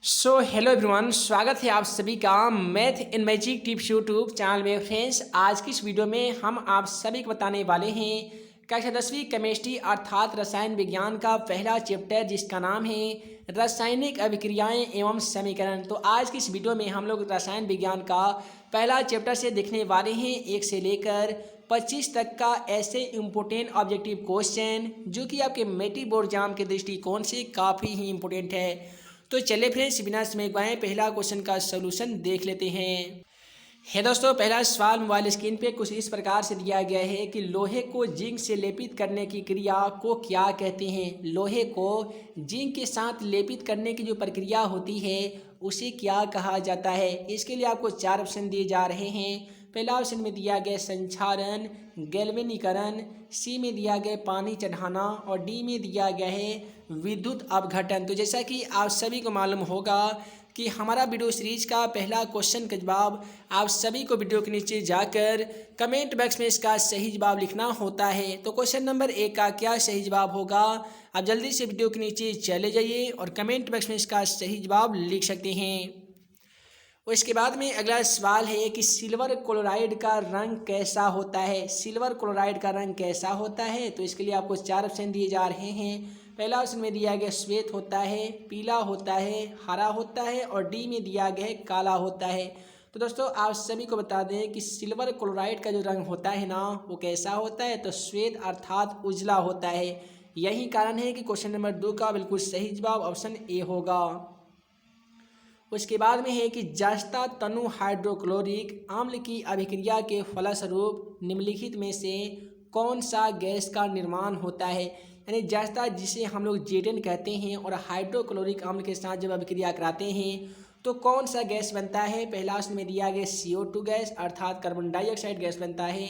Hello everyone, स्वागत है आप सभी का math in magic tips YouTube channel में। फ्रेंड्स, आज की इस वीडियो में हम आप सभी को बताने वाले हैं कक्षा 10वीं केमिस्ट्री अर्थात रसायन विज्ञान का पहला चैप्टर, जिसका नाम है रासायनिक अभिक्रियाएं एवं समीकरण। तो आज की इस वीडियो में हम लोग रसायन विज्ञान का पहला चैप्टर से देखने वाले हैं 1 से लेकर 25 तक का ऐसे इम्पोर्टेंट ऑब्जेक्टिव क्वेश्चन जो कि आपके मैट्रिक बोर्ड एग्जाम के दृष्टिकोण से काफ़ी ही इम्पोर्टेंट है। तो चलिए फ्रेंड्स, बिना समय गवाए पहला क्वेश्चन का सॉल्यूशन देख लेते हैं। दोस्तों, पहला सवाल मोबाइल स्क्रीन पे कुछ इस प्रकार से दिया गया है कि लोहे को जिंक से लेपित करने की क्रिया को क्या कहते हैं। लोहे को जिंक के साथ लेपित करने की जो प्रक्रिया होती है उसे क्या कहा जाता है। इसके लिए आपको 4 ऑप्शन दिए जा रहे हैं। पहला ऑप्शन में दिया गया संक्षारण, गैल्वेनीकरण, सी में दिया गया पानी चढ़ाना और डी में दिया गया है विद्युत अपघटन। तो जैसा कि आप सभी को मालूम होगा कि हमारा वीडियो सीरीज का पहला क्वेश्चन का जवाब आप सभी को वीडियो के नीचे जाकर कमेंट बॉक्स में इसका सही जवाब लिखना होता है। तो क्वेश्चन नंबर 1 का क्या सही जवाब होगा, आप जल्दी से वीडियो के नीचे चले जाइए और कमेंट बॉक्स में इसका सही जवाब लिख सकते हैं। उसके बाद में अगला सवाल है कि सिल्वर क्लोराइड का रंग कैसा होता है। सिल्वर क्लोराइड का रंग कैसा होता है, तो इसके लिए आपको 4 ऑप्शन दिए जा रहे हैं। पहला ऑप्शन में दिया गया श्वेत होता है, पीला होता है, हरा होता है और डी में दिया गया है काला होता है। तो दोस्तों, आप सभी को बता दें कि सिल्वर क्लोराइड का जो रंग होता है ना, वो कैसा होता है, तो श्वेत अर्थात उजला होता है। यही कारण है कि क्वेश्चन नंबर 2 का बिल्कुल सही जवाब ऑप्शन ए होगा। उसके बाद में है कि जस्ता तनु हाइड्रोक्लोरिक अम्ल की अभिक्रिया के फलस्वरूप निम्नलिखित में से कौन सा गैस का निर्माण होता है। यानी जस्ता जिसे हम लोग जेडेन कहते हैं और हाइड्रोक्लोरिक अम्ल के साथ जब अभिक्रिया कराते हैं तो कौन सा गैस बनता है। पहला ऑप्शन में दिया गया CO2 गैस अर्थात कार्बन डाइऑक्साइड गैस बनता है,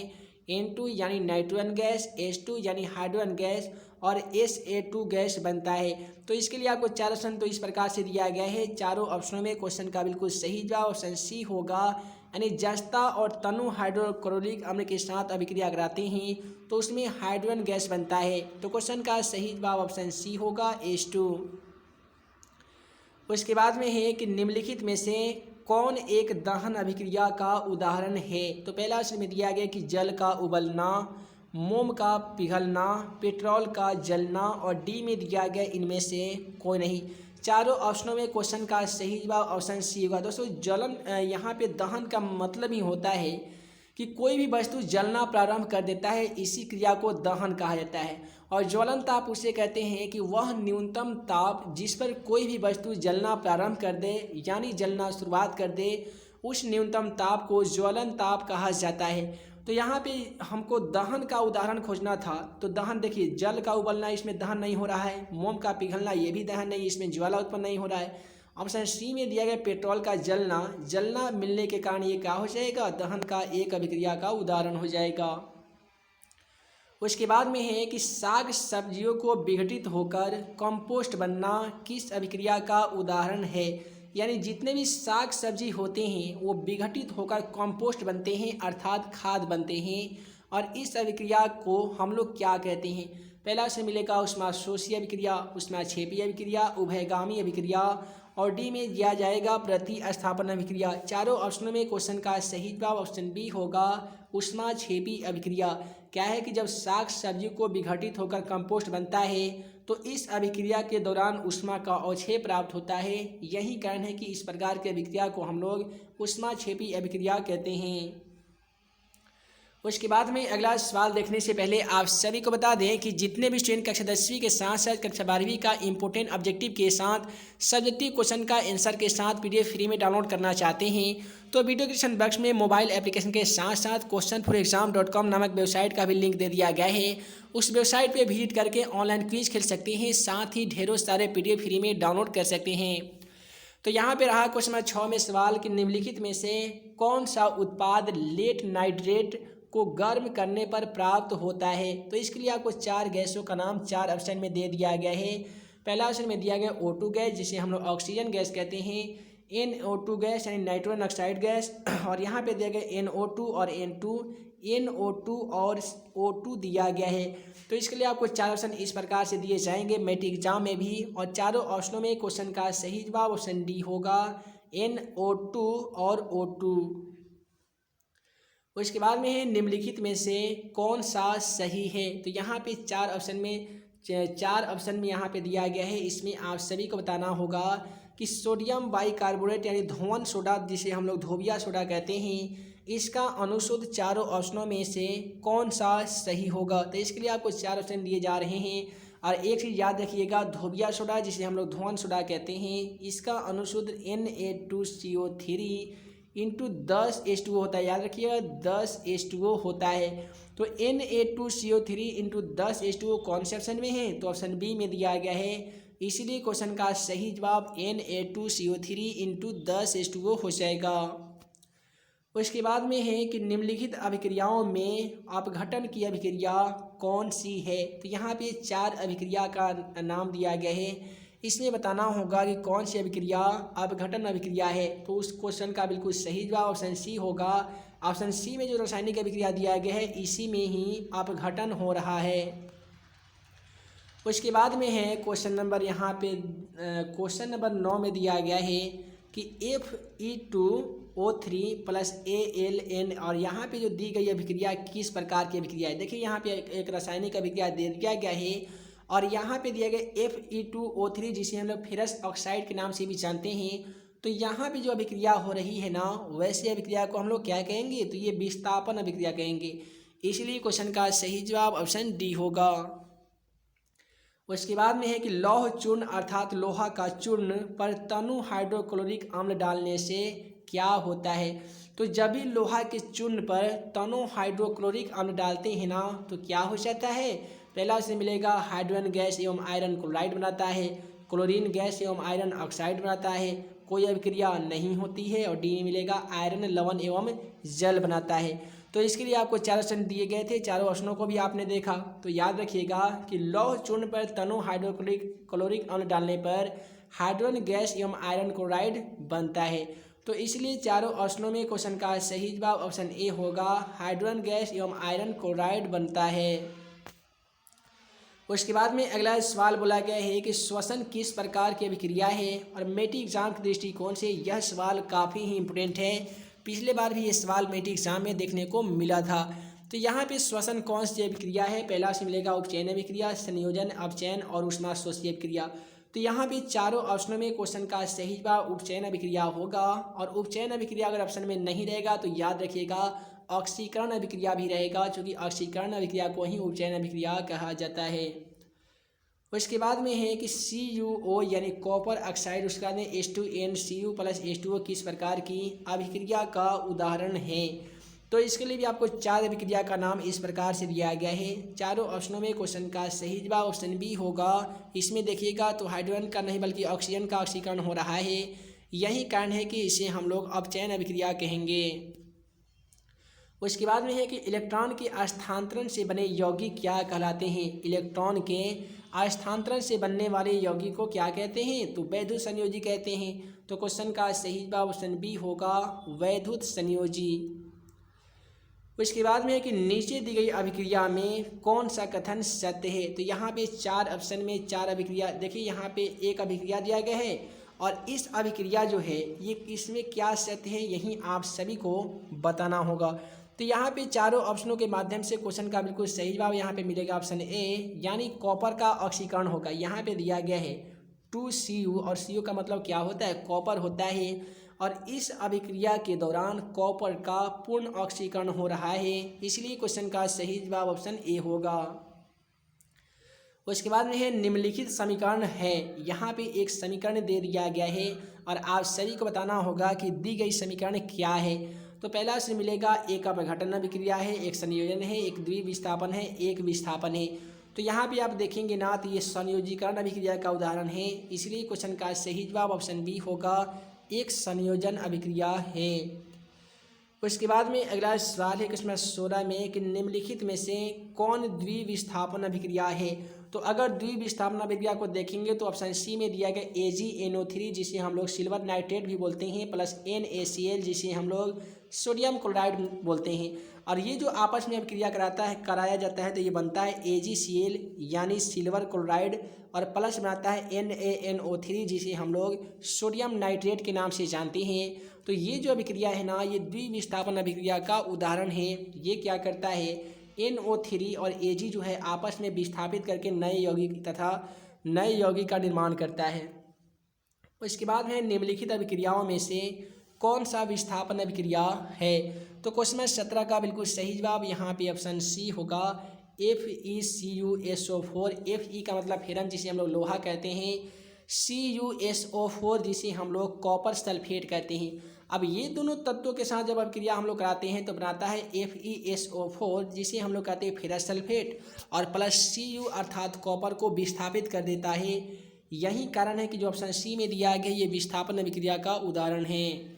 N2 यानी नाइट्रोजन गैस, H2 यानी हाइड्रोजन गैस और SA2 गैस बनता है। तो इसके लिए आपको 4 ऑप्शन तो इस प्रकार से दिया गया है। चारों ऑप्शनों में क्वेश्चन का बिल्कुल सही जवाब ऑप्शन सी होगा। यानी जस्ता और तनु हाइड्रोक्लोरिक अम्ल के साथ अभिक्रिया कराते हैं तो उसमें हाइड्रोजन गैस बनता है। तो क्वेश्चन का सही जवाब ऑप्शन सी होगा H2। उसके बाद में है कि निम्नलिखित में से कौन एक दहन अभिक्रिया का उदाहरण है। तो पहला ऑप्शन में दिया गया कि जल का उबलना, मोम का पिघलना, पेट्रोल का जलना और डी में दिया गया इनमें से कोई नहीं। चारों ऑप्शनों में क्वेश्चन का सही जवाब ऑप्शन सी होगा। दोस्तों, जलन यहाँ पे दहन का मतलब ही होता है कि कोई भी वस्तु जलना प्रारंभ कर देता है, इसी क्रिया को दहन कहा जाता है। और ज्वलन ताप उसे कहते हैं कि वह न्यूनतम ताप जिस पर कोई भी वस्तु जलना प्रारंभ कर दे यानी जलना शुरुआत कर दे, उस न्यूनतम ताप को ज्वलन ताप कहा जाता है। तो यहाँ पे हमको दहन का उदाहरण खोजना था। तो दहन देखिए, जल का उबलना इसमें दहन नहीं हो रहा है, मोम का पिघलना ये भी दहन नहीं, इसमें ज्वाला उत्पन्न नहीं हो रहा है। ऑप्शन सी में दिया गया पेट्रोल का जलना मिलने के कारण ये क्या हो जाएगा, दहन का एक अभिक्रिया का उदाहरण हो जाएगा। उसके बाद में है कि साग सब्जियों को विघटित होकर कंपोस्ट बनना किस अभिक्रिया का उदाहरण है। यानी जितने भी साग सब्जी होते हैं वो विघटित होकर कंपोस्ट बनते हैं अर्थात खाद बनते हैं। और इस अभिक्रिया को हम लोग क्या कहते हैं। पहला से मिलेगा ऊष्माशोषी अभिक्रिया, ऊष्माक्षेपी अभिक्रिया, उभयगामी अभिक्रिया और डी में दिया जाएगा प्रतिस्थापन अभिक्रिया। चारों ऑप्शनों में क्वेश्चन का सही जवाब ऑप्शन बी होगा ऊष्माक्षेपी अभिक्रिया। क्या है कि जब साग सब्जी को विघटित होकर कंपोस्ट बनता है तो इस अभिक्रिया के दौरान ऊष्मा का अवक्षेप प्राप्त होता है। यही कारण है कि इस प्रकार की अभिक्रिया को हम लोग ऊष्माक्षेपी अभिक्रिया कहते हैं। उसके बाद में अगला सवाल देखने से पहले आप सभी को बता दें कि जितने भी स्टूडेंट कक्षा 10वीं के साथ साथ कक्षा 12वीं का इंपॉर्टेंट ऑब्जेक्टिव के साथ सब्जेक्टिव क्वेश्चन का आंसर के साथ PDF फ्री में डाउनलोड करना चाहते हैं तो वीडियो डिस्क्रिप्शन बॉक्स में मोबाइल एप्लीकेशन के साथ साथ questionforexam.com नामक वेबसाइट का भी लिंक दे दिया गया है। उस वेबसाइट पर विजिट करके ऑनलाइन क्विज खेल सकते हैं, साथ ही ढेरों सारे PDF फ्री में डाउनलोड कर सकते हैं। तो यहाँ पे रहा क्वेश्चन नंबर 6 में सवाल कि निम्नलिखित में से कौन सा उत्पाद लेड नाइट्रेट को गर्म करने पर प्राप्त होता है। तो इसके लिए आपको 4 गैसों का नाम 4 ऑप्शन में दे दिया गया है। पहला ऑप्शन में दिया गया O2 गैस जिसे हम लोग ऑक्सीजन गैस कहते हैं, NO2 गैस यानी नाइट्रोजन ऑक्साइड गैस, और यहाँ पे दिया गया NO2 और NO2 और O2 दिया गया है। तो इसके लिए आपको 4 ऑप्शन इस प्रकार से दिए जाएंगे मैट्रिक एग्जाम में भी, और चारों ऑप्शनों में क्वेश्चन का सही जवाब ऑप्शन डी होगा, NO2 और O2। उसके बाद में है निम्नलिखित में से कौन सा सही है। तो यहाँ पे 4 ऑप्शन में यहाँ पे दिया गया है। इसमें आप सभी को बताना होगा कि सोडियम बाइकार्बोनेट यानी धोवन सोडा, जिसे हम लोग धोबिया सोडा कहते हैं, इसका अनुशुद्ध चारों ऑप्शनों में से कौन सा सही होगा। तो इसके लिए आपको 4 ऑप्शन दिए जा रहे हैं, और एक चीज़ याद रखिएगा, धोबिया सोडा जिसे हम लोग धोवन सोडा कहते हैं, इसका अनुशुद्ध Na2CO3 इंटू 10H2O होता है। याद रखिएगा 10H2O होता है। तो Na2CO3 इंटू 10H2O कौन से ऑप्शन में है, तो ऑप्शन बी में दिया गया है। इसीलिए क्वेश्चन का सही जवाब Na2CO3 इंटू 10H2O हो जाएगा। उसके बाद में है कि निम्नलिखित अभिक्रियाओं में अपघटन की अभिक्रिया कौन सी है। तो यहाँ पे 4 अभिक्रिया का नाम दिया गया है। इसमें बताना होगा कि कौन सी अभिक्रिया अपघटन अभिक्रिया है। तो उस क्वेश्चन का बिल्कुल सही जवाब ऑप्शन सी होगा। ऑप्शन सी में जो रासायनिक अभिक्रिया दिया गया है, इसी में ही अपघटन हो रहा है। उसके बाद में है क्वेश्चन नंबर यहाँ पे क्वेश्चन नंबर 9 में दिया गया है कि Fe2O3 प्लस ALN, और यहाँ पे जो दी गई अभिक्रिया किस प्रकार की अभिक्रिया है। देखिए यहाँ पे एक रासायनिक अभिक्रिया दे दिया गया है, और यहाँ पे दिया गया Fe2O3 जिसे हम लोग फेरस ऑक्साइड के नाम से भी जानते हैं। तो यहाँ पे जो अभिक्रिया हो रही है ना, वैसे अभिक्रिया को हम लोग क्या कहेंगे, तो ये विस्थापन अभिक्रिया कहेंगे। इसलिए क्वेश्चन का सही जवाब ऑप्शन डी होगा। उसके बाद में है कि लौह चूर्ण अर्थात लोहा का चूर्ण पर तनु हाइड्रोक्लोरिक अम्ल डालने से क्या होता है। तो जब भी लोहा के चूर्ण पर तनु हाइड्रोक्लोरिक अम्ल डालते हैं ना, तो क्या हो जाता है। पहला से मिलेगा हाइड्रोजन गैस एवं आयरन क्लोराइड बनाता है, क्लोरीन गैस एवं आयरन ऑक्साइड बनाता है, कोई अभिक्रिया नहीं होती है, और डी में मिलेगा आयरन लवण एवं जल बनाता है। तो इसके लिए आपको 4 ऑप्शन दिए गए थे, चारों ऑप्शनों को भी आपने देखा। तो याद रखिएगा कि लौह चूर्ण पर तनु हाइड्रोक्लोरिक अम्ल डालने पर हाइड्रोजन गैस एवं आयरन क्लोराइड बनता है। तो इसलिए चारों ऑप्शनों में क्वेश्चन का सही जवाब ऑप्शन ए होगा, हाइड्रोजन गैस एवं आयरन क्लोराइड बनता है। उसके बाद में अगला सवाल बोला गया है कि श्वसन किस प्रकार की अभिक्रिया है, और मैट्रिक एग्जाम के दृष्टिकोण से यह सवाल काफ़ी ही इम्पोर्टेंट है। पिछले बार भी ये सवाल मैट्रिक एग्जाम में देखने को मिला था। तो यहाँ पे श्वसन कौन सी अभिक्रिया है, पहला से मिलेगा उपचयन अभिक्रिया, संयोजन, अपचयन और ऊष्माशोषी अभिक्रिया। तो यहाँ पे चारों ऑप्शनों में क्वेश्चन का सही जवाब उपचयन अभिक्रिया होगा, और उपचयन अभिक्रिया अगर ऑप्शन में नहीं रहेगा तो याद रखिएगा ऑक्सीकरण अभिक्रिया भी रहेगा, क्योंकि ऑक्सीकरण अभिक्रिया को ही उपचयन अभिक्रिया कहा जाता है। उसके बाद में है कि CuO यानी कॉपर ऑक्साइड, उसका बाद H2NCu प्लस H2O किस प्रकार की अभिक्रिया का उदाहरण है। तो इसके लिए भी आपको 4 अभिक्रिया का नाम इस प्रकार से दिया गया है। चारों ऑप्शनों में क्वेश्चन का सही जवाब ऑप्शन बी होगा। इसमें देखिएगा तो हाइड्रोजन का नहीं बल्कि ऑक्सीजन का ऑक्सीकरण हो रहा है, यही कारण है कि इसे हम लोग अपचयन अभिक्रिया कहेंगे। उसके बाद में है कि इलेक्ट्रॉन के स्थानांतरण से बने यौगिक क्या कहलाते हैं। इलेक्ट्रॉन के स्थानांतरण से बनने वाले यौगिक को क्या कहते हैं, तो वैद्युत संयोजी कहते हैं। तो क्वेश्चन का सही जवाब ऑप्शन बी होगा, वैद्युत संयोजी। उसके बाद में है कि नीचे दी गई अभिक्रिया में कौन सा कथन सत्य है। तो यहाँ पे 4 ऑप्शन में 4 अभिक्रिया, देखिए यहाँ पे एक अभिक्रिया दिया गया है, और इस अभिक्रिया जो है ये इसमें क्या सत्य है, यही आप सभी को बताना होगा। तो यहाँ पे चारों ऑप्शनों के माध्यम से क्वेश्चन का बिल्कुल सही जवाब यहाँ पे मिलेगा ऑप्शन ए, यानी कॉपर का ऑक्सीकरण होगा। यहाँ पे दिया गया है 2Cu, और Cu का मतलब क्या होता है, कॉपर होता है, और इस अभिक्रिया के दौरान कॉपर का पूर्ण ऑक्सीकरण हो रहा है, इसलिए क्वेश्चन का सही जवाब ऑप्शन ए होगा। उसके बाद में है निम्नलिखित समीकरण है। यहाँ पे एक समीकरण दे दिया गया है, और आप सभी को बताना होगा कि दी गई समीकरण क्या है। तो पहला से मिलेगा एक अपघटन अभिक्रिया है, एक संयोजन है, एक द्विविस्थापन है, एक विस्थापन है। तो यहाँ पे आप देखेंगे ना, तो ये संयोजीकरण अभिक्रिया का उदाहरण है, इसलिए क्वेश्चन का सही जवाब ऑप्शन बी होगा, एक संयोजन अभिक्रिया है। उसके बाद में अगला सवाल है क्वेश्चन 16 में कि निम्नलिखित में से कौन द्विविस्थापन अभिक्रिया है। तो अगर द्विविस्थापन अभिक्रिया को देखेंगे तो ऑप्शन सी में दिया गया AgNO3 जिसे हम लोग सिल्वर नाइट्रेट भी बोलते हैं प्लस NaCl जिसे हम लोग सोडियम क्लोराइड बोलते हैं, और ये जो आपस में अभिक्रिया कराया जाता है तो ये बनता है AgCl यानी सिल्वर क्लोराइड, और प्लस बनाता है NaNO3 जिसे हम लोग सोडियम नाइट्रेट के नाम से जानते हैं। तो ये जो अभिक्रिया है ना, ये द्विविस्थापन अभिक्रिया का उदाहरण है। ये क्या करता है, NO3 और Ag जो है आपस में विस्थापित करके नए यौगिक तथा नए यौगिक का निर्माण करता है। इसके बाद में निम्नलिखित अभिक्रियाओं में से कौन सा विस्थापन अभिक्रिया है, तो क्वेश्चन नंबर 17 का बिल्कुल सही जवाब यहाँ पे ऑप्शन सी होगा FeCuSO4। Fe का मतलब फेरम जिसे हम लोग लोहा कहते हैं, CuSO4 जिसे हम लोग कॉपर सल्फेट कहते हैं। अब ये दोनों तत्वों के साथ जब अभिक्रिया हम लोग कराते हैं तो बनाता है FeSO4 जिसे हम लोग कहते हैं फेरस सल्फेट, और प्लस Cu अर्थात कॉपर को विस्थापित कर देता है। यही कारण है कि जो ऑप्शन सी में दिया गया ये विस्थापन अभिक्रिया का उदाहरण है।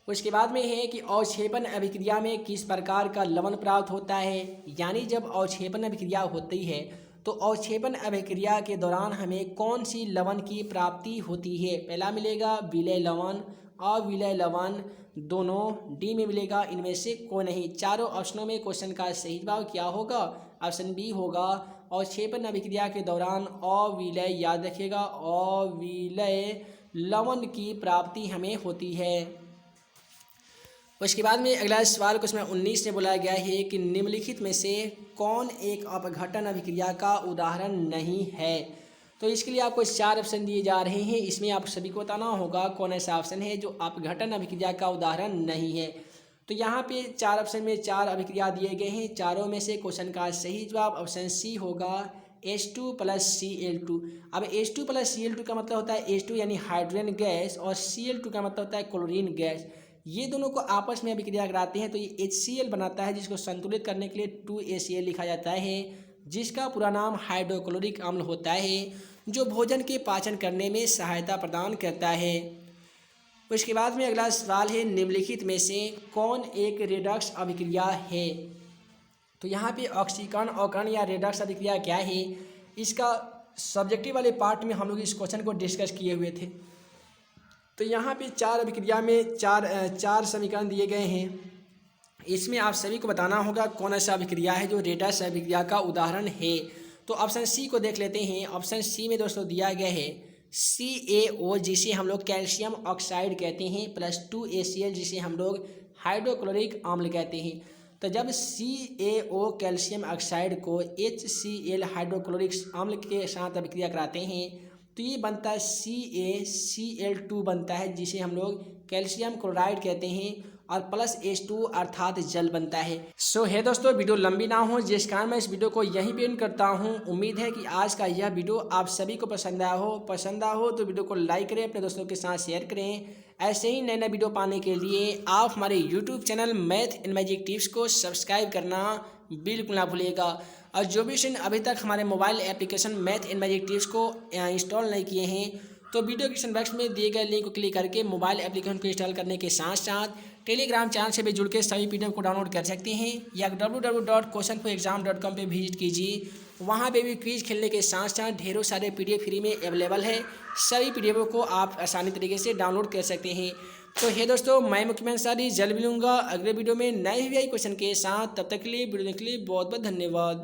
उसके बाद में है कि अवक्षेपण अभिक्रिया में किस प्रकार का लवण प्राप्त होता है, यानी जब अवक्षेपण अभिक्रिया होती है तो अवक्षेपण अभिक्रिया के दौरान हमें कौन सी लवण की प्राप्ति होती है। पहला मिलेगा विलय लवण, अविलय लवण, दोनों डी में मिलेगा, इनमें से कोई नहीं। चारों ऑप्शनों में क्वेश्चन का सही जवाब क्या होगा, ऑप्शन बी होगा। अवक्षेपण अभिक्रिया के दौरान अविलय, याद रखिएगा, अविलय लवण की प्राप्ति हमें होती है। उसके बाद में अगला सवाल क्वेश्चन 19 में बोला गया है कि निम्नलिखित में से कौन एक अपघटन अभिक्रिया का उदाहरण नहीं है। तो इसके लिए आपको 4 ऑप्शन दिए जा रहे हैं, इसमें आप सभी को बताना होगा कौन ऐसा ऑप्शन है जो अपघटन अभिक्रिया का उदाहरण नहीं है। तो यहाँ पे 4 ऑप्शन में 4 अभिक्रिया दिए गए हैं, चारों में से क्वेश्चन का सही जवाब ऑप्शन सी होगा H2 + Cl2। अब H2 + Cl2 का मतलब होता है H2 यानी हाइड्रोजन गैस, और Cl2 का मतलब होता है क्लोरीन गैस। ये दोनों को आपस में अभिक्रिया कराते हैं तो ये HCl बनाता है, जिसको संतुलित करने के लिए 2ACl लिखा जाता है, जिसका पूरा नाम हाइड्रोक्लोरिक अम्ल होता है, जो भोजन के पाचन करने में सहायता प्रदान करता है। उसके बाद में अगला सवाल है निम्नलिखित में से कौन एक रेडक्स अभिक्रिया है। तो यहाँ पे ऑक्सीकरण अवकरण या रेडक्स अभिक्रिया क्या है, इसका सब्जेक्टिव वाले पार्ट में हम लोग इस क्वेश्चन को डिस्कस किए हुए थे। तो यहाँ पे 4 अभिक्रिया में चार समीकरण दिए गए हैं, इसमें आप सभी को बताना होगा कौन ऐसा अभिक्रिया है जो रेडक्स अभिक्रिया का उदाहरण है। तो ऑप्शन सी को देख लेते हैं। ऑप्शन सी में दोस्तों दिया गया है CaO जिसे हम लोग कैल्शियम ऑक्साइड कहते हैं, प्लस 2ACl जिसे हम लोग हाइड्रोक्लोरिक अम्ल कहते हैं। तो जब CaO कैल्शियम ऑक्साइड को HCl हाइड्रोक्लोरिक अम्ल के साथ अभिक्रिया कराते हैं तो ये बनता है CaCl2 बनता है, जिसे हम लोग कैल्शियम क्लोराइड कहते हैं, और प्लस H2 अर्थात जल बनता है। सो है दोस्तों, वीडियो लंबी ना हो जिस कारण मैं इस वीडियो को यहीं पे एंड करता हूँ। उम्मीद है कि आज का यह वीडियो आप सभी को पसंद आया हो तो वीडियो को लाइक करें, अपने दोस्तों के साथ शेयर करें। ऐसे ही नए नए वीडियो पाने के लिए आप हमारे YouTube channel math in magic tips को सब्सक्राइब करना बिल्कुल ना भूलिएगा। और जो भी स्टूडेंट अभी तक हमारे mobile application math in magic tips को इंस्टॉल नहीं किए हैं तो वीडियो डिस्क्रिप्शन बॉक्स में दिए गए लिंक को क्लिक करके मोबाइल एप्लीकेशन को इंस्टॉल करने के साथ साथ टेलीग्राम चैनल से भी जुड़ के सभी पीडीएफ को डाउनलोड कर सकते हैं, या www.questionforexam.com पे विजिट कीजिए। वहाँ पे भी क्विज खेलने के साथ साथ ढेरों सारे पीडीएफ फ्री में अवेलेबल है, सभी पीडीएफ को आप आसानी तरीके से डाउनलोड कर सकते हैं। तो हे दोस्तों, मैं मुख्यमंत्री अंसारी जल्द मिलूंगा अगले वीडियो में नए क्वेश्चन के साथ। तब तक के लिए वीडियो देखने के लिए बहुत बहुत धन्यवाद।